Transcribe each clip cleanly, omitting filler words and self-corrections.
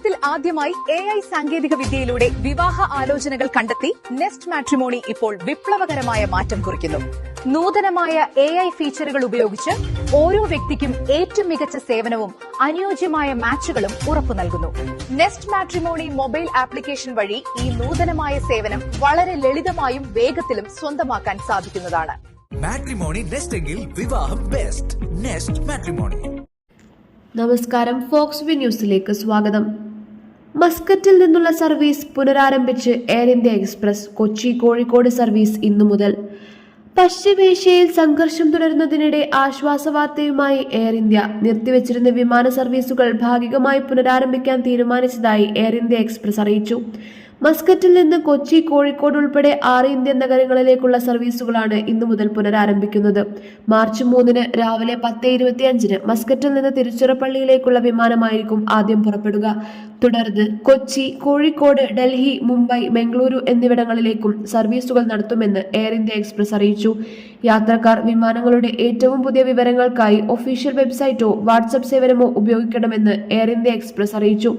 കേരളത്തിൽ ആദ്യമായി AI സാങ്കേതിക വിദ്യയിലൂടെ വിവാഹ ആലോചനകൾ കണ്ടെത്തി നെസ്റ്റ് മാട്രിമോണി ഇപ്പോൾ വിപ്ലവകരമായ മാറ്റം കുറിക്കുന്നു. നൂതനമായ AI ഫീച്ചറുകൾ ഉപയോഗിച്ച് ഓരോ വ്യക്തിക്കും ഏറ്റവും മികച്ച സേവനവും അനുയോജ്യമായ മാച്ചുകളും ഉറപ്പു നൽകുന്നു. നെസ്റ്റ് മാട്രിമോണി മൊബൈൽ ആപ്ലിക്കേഷൻ വഴി ഈ നൂതനമായ സേവനം വളരെ ലളിതമായും വേഗത്തിലും സ്വന്തമാക്കാൻ സാധിക്കുന്നതാണ്. മാട്രിമോണി നെസ്റ്റെങ്കിൽ വിവാഹം ബെസ്റ്റ്. Nest matrimony. നമസ്കാരം, ഫോക്സ് വി ന്യൂസിലേക്ക് സ്വാഗതം. മസ്കറ്റിൽ നിന്നുള്ള സർവീസ് പുനരാരംഭിച്ച് Air India Express. Kochi Kozhikode service ഇന്നു മുതൽ. പശ്ചിമേഷ്യയിൽ സംഘർഷം തുടരുന്നതിനിടെ ആശ്വാസവാർത്തയുമായി എയർ ഇന്ത്യ. നിർത്തിവച്ചിരുന്ന വിമാന സർവീസുകൾ ഭാഗികമായി പുനരാരംഭിക്കാൻ തീരുമാനിച്ചതായി എയർ ഇന്ത്യ എക്സ്പ്രസ് അറിയിച്ചു. മസ്കറ്റിൽ നിന്ന് കൊച്ചി കോഴിക്കോട് ഉൾപ്പെടെ 6 ഇന്ത്യൻ നഗരങ്ങളിലേക്കുള്ള സർവീസുകളാണ് ഇന്നു മുതൽ പുനരാരംഭിക്കുന്നത്. മാർച്ച് 3 രാവിലെ 10:25 മസ്കറ്റിൽ നിന്ന് തിരുച്ചിറപ്പള്ളിയിലേക്കുള്ള വിമാനമായിരിക്കും ആദ്യം പുറപ്പെടുക. തുടർന്ന് കൊച്ചി, കോഴിക്കോട്, ഡൽഹി, മുംബൈ, ബംഗളൂരു എന്നിവിടങ്ങളിലേക്കും സർവീസുകൾ നടത്തുമെന്ന് എയർ ഇന്ത്യ എക്സ്പ്രസ് അറിയിച്ചു. യാത്രക്കാർ വിമാനങ്ങളുടെ ഏറ്റവും പുതിയ വിവരങ്ങൾക്കായി ഒഫീഷ്യൽ വെബ്സൈറ്റോ വാട്സ്ആപ്പ് സേവനമോ ഉപയോഗിക്കണമെന്ന് എയർ ഇന്ത്യ എക്സ്പ്രസ് അറിയിച്ചു.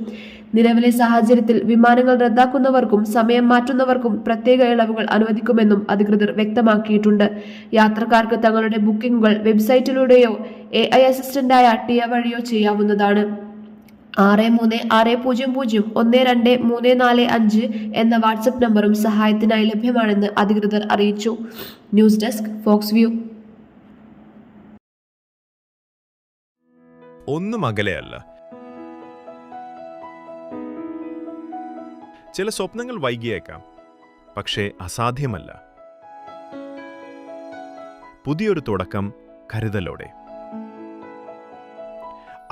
നിലവിലെ സാഹചര്യത്തിൽ വിമാനങ്ങൾ റദ്ദാക്കുന്നവർക്കും സമയം മാറ്റുന്നവർക്കും പ്രത്യേക ഇളവുകൾ അനുവദിക്കുമെന്നും അധികൃതർ വ്യക്തമാക്കിയിട്ടുണ്ട്. യാത്രക്കാർക്ക് തങ്ങളുടെ ബുക്കിംഗുകൾ വെബ്സൈറ്റിലൂടെയോ AI അസിസ്റ്റന്റായ ടിയ വഴിയോ ചെയ്യാവുന്നതാണ്. 6360012345 എന്ന വാട്സ്ആപ്പ് നമ്പറും സഹായത്തിനായി ലഭ്യമാണെന്ന് അധികൃതർ അറിയിച്ചു. News desk, Fox View. ഒന്നും അകലെയല്ല. ചില സ്വപ്നങ്ങൾ വൈകിയേക്കാം, പക്ഷേ അസാധ്യമല്ല. പുതിയൊരു തുടക്കം കരുതലോടെ.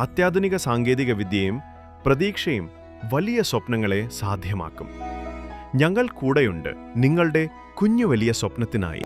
അത്യാധുനിക സാങ്കേതിക വിദ്യയും പ്രതീക്ഷയും വലിയ സ്വപ്നങ്ങളെ സാധ്യമാക്കും. ഞങ്ങൾ കൂടെയുണ്ട് നിങ്ങളുടെ കുഞ്ഞു വലിയ സ്വപ്നത്തിനായി.